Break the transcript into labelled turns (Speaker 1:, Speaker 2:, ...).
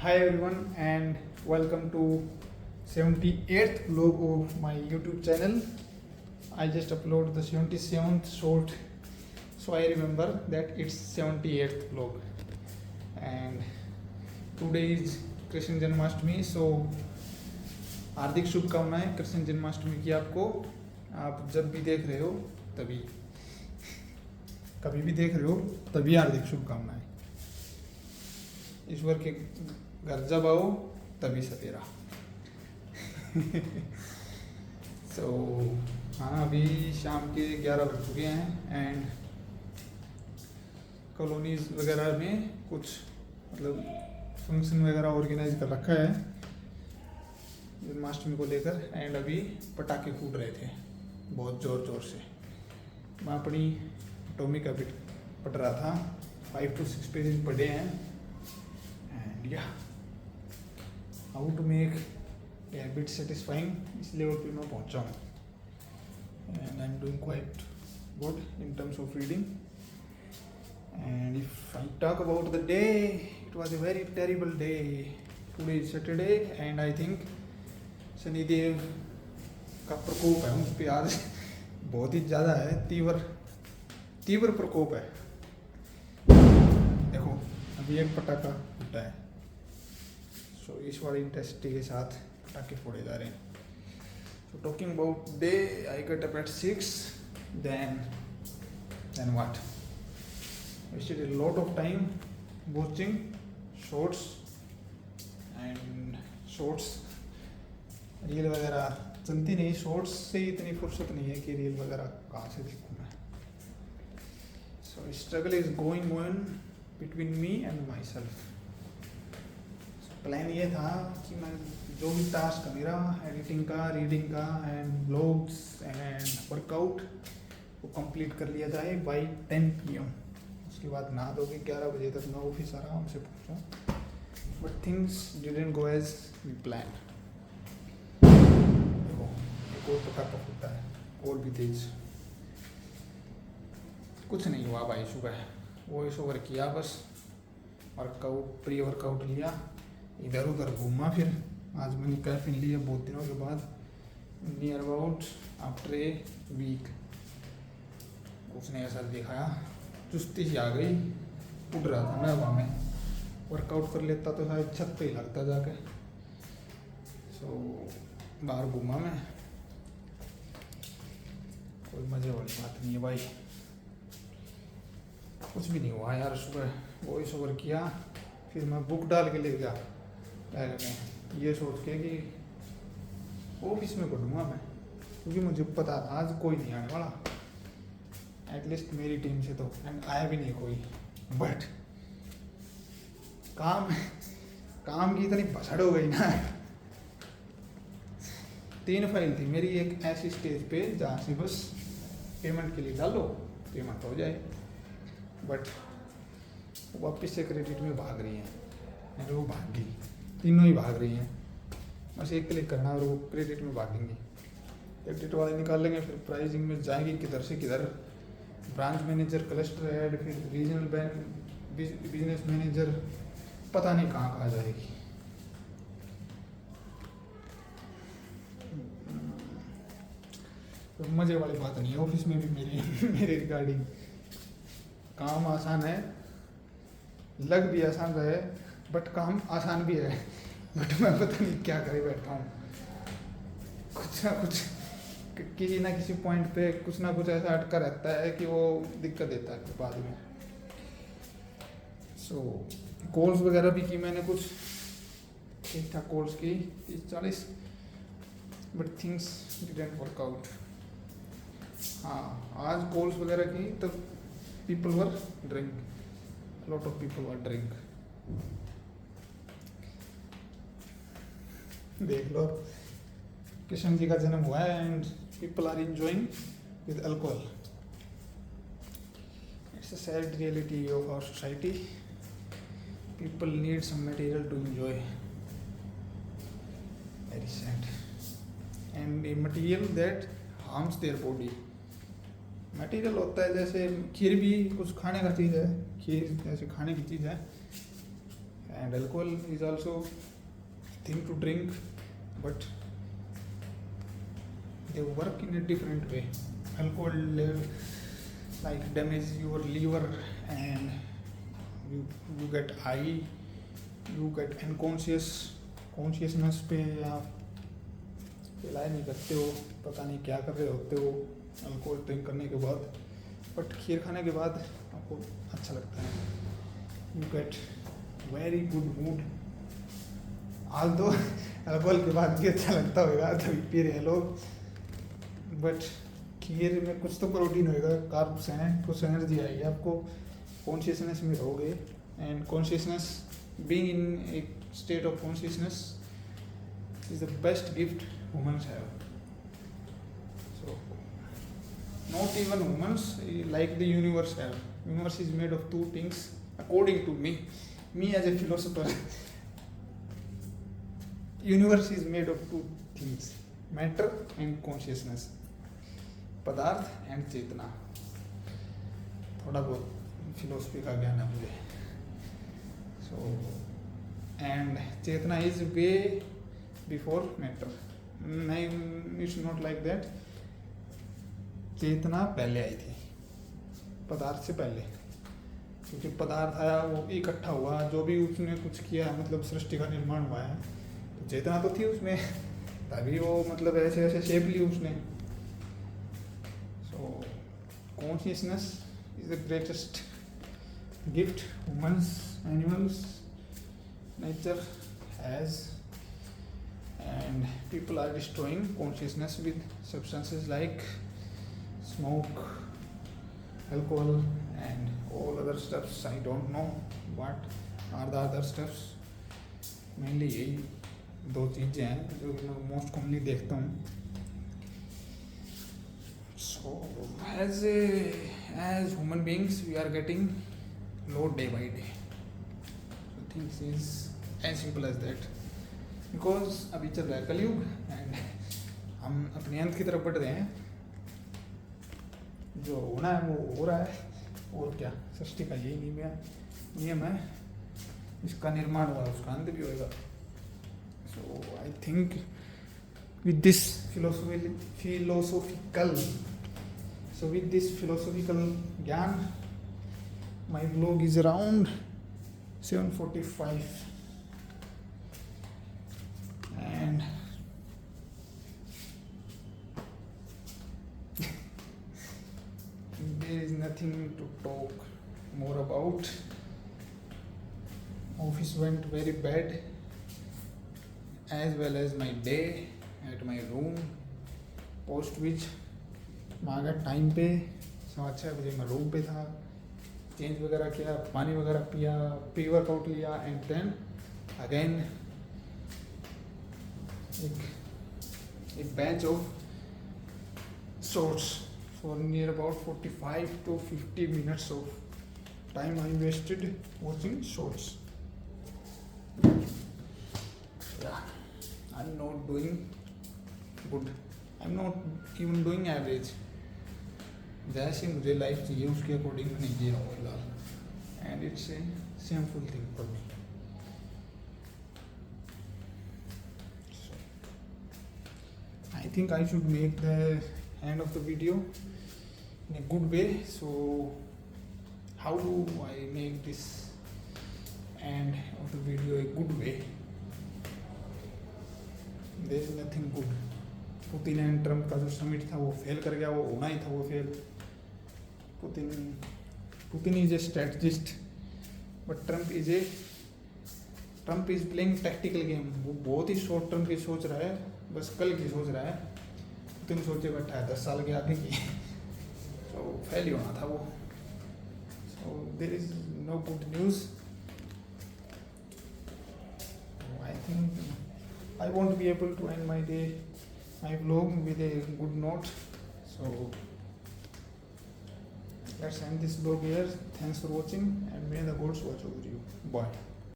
Speaker 1: Hi everyone and welcome to 78th vlog of my YouTube channel. I just uploaded the 77th short, so I remember that it's 78th vlog. And today is Krishna Janmashtami, so हार्दिक शुभकामनाएं कृष्ण जन्माष्टमी की आपको। आप जब भी देख रहे हो तभी, कभी भी देख रहे हो तभी हार्दिक शुभकामनाएं। ईश्वर के घर जब आओ तभी सवेरा। सो हाँ, अभी शाम के 11 बज चुके हैं एंड कॉलोनीज वगैरह में कुछ मतलब फंक्शन वगैरह ऑर्गेनाइज कर रखा है जन्माष्टमी को लेकर। एंड अभी पटाखे फूट रहे थे बहुत ज़ोर ज़ोर से। मैं अपनी एटॉमिक हैबिट पढ़ रहा था, 5 to 6 पेजेस पढ़े हैं। एंड या how to make habit satisfying, इस लेवल पे मैं पहुंचा हूँ। And I am doing quite good in terms of reading. And if I talk about the day, it was a very terrible day. Today is Saturday and I think Shanidev का प्रकोप है उस पर आज बहुत ही ज़्यादा है, तीव्र प्रकोप है। देखो अभी एक पटाखा फूटा है, सो इस वाली इंटेंसिटी के साथ पटाखे फोड़े जा रहे हैं। So talking about day, I get up at 6, then what? Wasted a lot of time watching shorts and shorts, reel वगैरह चलती नहीं। शॉर्ट्स से इतनी फुर्सत नहीं है कि रील वगैरह कहाँ से देखूँ मैं। सो struggle is going on between me and my self. Plan ये था कि मैं जो भी टास्क है मेरा एडिटिंग का, रीडिंग का एंड ब्लॉग्स एंड वर्कआउट वो कंप्लीट कर लिया जाए बाय 10 PM। उसके बाद नहा धो के 11 बजे तक मैं ऑफिस आराम से पहुँचा। But things didn't go as we plan. देखो एक और पटाखा फूटा है और भी तेज। कुछ नहीं हुआ भाई, सुबह वॉइस ओवर किया बस, वर्कआउट प्री वर्कआउट लिया, इधर उधर घूमा। फिर आज मैंने कैफीन लिया बहुत दिनों के बाद, near about after a week. उसने ऐसा दिखाया, चुस्ती सी आ गई, उड़ रहा था मैं हवा में। वर्कआउट कर लेता तो शायद छत पे ही लगता जाके। सो बाहर घूमा मैं, कोई मज़े वाली बात नहीं है भाई। कुछ भी नहीं हुआ यार। सुबह वॉइस ओवर किया, फिर मैं बुक डाल के ले गया बैग में, ये सोच के कि ऑफिस में पढ़ूंगा मैं, क्योंकि मुझे पता था आज कोई नहीं आने वाला एटलीस्ट मेरी टीम से तो। एंड आया भी नहीं कोई। बट काम की इतनी भसड़ हो गई ना। 3 फाइल थी मेरी, एक ऐसी स्टेज पे जहाँ से बस पेमेंट के लिए डालो, पेमेंट हो जाए। बट वापस से क्रेडिट में भाग रही हैं, यानी वो भाग गई, तीनों ही भाग रही हैं। बस एक क्लिक करना और वो क्रेडिट में भागेंगी। क्रेडिट वाले निकाल लेंगे, फिर प्राइसिंग में जाएंगी किधर से किधर, ब्रांच मैनेजर, क्लस्टर हेड, फिर रीजनल बिजनेस मैनेजर, पता नहीं कहाँ कहाँ जाएगी। तो मज़े वाली बात नहीं है। ऑफिस में भी मेरे रिगार्डिंग काम आसान है, लग भी आसान रहे, बट काम आसान भी है। बट मैं पता नहीं क्या करे बैठा हूँ। कुछ ना कुछ किसी ना किसी पॉइंट पे कुछ ना कुछ ऐसा अटका रहता है कि वो दिक्कत देता है बाद में। सो कॉल्स वगैरह भी की मैंने, कुछ ठीक ठाक कॉल्स की 30-40, but things didn't work out. हाँ, आज कॉल्स वगैरह की तब people were drink, lot of people were drink. देख लो, कृष्ण जी का जन्म हुआ है and people are enjoying with alcohol. It's a sad reality of our society. People need some material to enjoy, very sad. And a material that harms their body. Material होता है जैसे खीर भी कुछ खाने का चीज़ है, खीर जैसे खाने की चीज़ है। and alcohol is also thing to drink, but they work in a different way. Alcohol like damage your liver, and you get high, you get consciousness पे आप रिलाय नहीं करते हो, पता नहीं क्या कर रहे होते हो अल्कोहल ड्रिंक करने के बाद, बट खीर खाने के बाद आपको अच्छा लगता है, you get very good mood. Aldous alcohol के बाद भी अच्छा लगता होगा तभी पी रहे हैं लोग, बट खीर में कुछ तो प्रोटीन होएगा, कार्ब्स हैं, कुछ एनर्जी आएगी आपको, कॉन्शियसनेस में रहोगे, and consciousness being in A state of consciousness is the best gift humans have. So not even humans, like the universe have. Universe is made of two things according to me as a philosopher. Universe is made of two things, matter and consciousness, पदार्थ and चेतना। थोड़ा बहुत philosophy का ज्ञान है मुझे। So and चेतना is way before matter, नहीं, इट्स नॉट लाइक दैट। चेतना पहले आई थी पदार्थ से पहले, क्योंकि पदार्थ आया वो इकट्ठा हुआ, जो भी उसने कुछ किया, मतलब सृष्टि का निर्माण हुआ है, तो चेतना तो थी उसमें, तभी वो मतलब ऐसे ऐसे शेप ली उसने। सो consciousness is the greatest gift humans, animals, nature has, and people are destroying consciousness with substances like smoke, alcohol and all other stuffs. I don't know what are the other stuffs, mainly यही दो चीज़ें हैं जो मैं most commonly देखता हूँ। So as human beings we are getting low day by day, so things is as simple as that, because अभी चल रहा है कलयुग एंड हम अपने अंत की तरफ बढ़ रहे हैं, जो होना है वो हो रहा है, और क्या, सृष्टि का यही नियम है, इसका निर्माण हुआ उसका अंत भी होएगा। So I think with this philosophical ज्ञान my blog is around 7:45 and there is nothing to talk more about. Office went very bad, as well as my day at my room, post which मैं गया time पे, 6:30 बजे मैं room पे था, change वगैरह किया, पानी वगैरह पिया, प्री वर्कआउट लिया, and then again a batch of shorts for near about 45 to 50 minutes of time I wasted watching shorts. Yeah, I'm not doing good, I'm not even doing average, जैसे मुझे life चाहिए उसके according मैं नहीं जी रहा हूँ फिलहाल, and it's a shameful thing for me. I think I should make the end of the video in a good way. So how do I make this end of the video a good way? There is nothing good. Putin and Trump का जो summit था वो fail कर गया, वो होना ही था वो fail. Putin is a strategist, but Trump is playing tactical game. वो बहुत ही शॉर्ट टर्म की सोच रहा है, बस कल की सोच रहा है। पुतिन सोचे बैठा है 10 साल के आगे की, तो फेल ही होना था वो। So there is no good news. I think I won't be able to end my day, my vlog with a good note. So let's end this vlog here. Thanks for watching, and may the gods watch over you. Bye.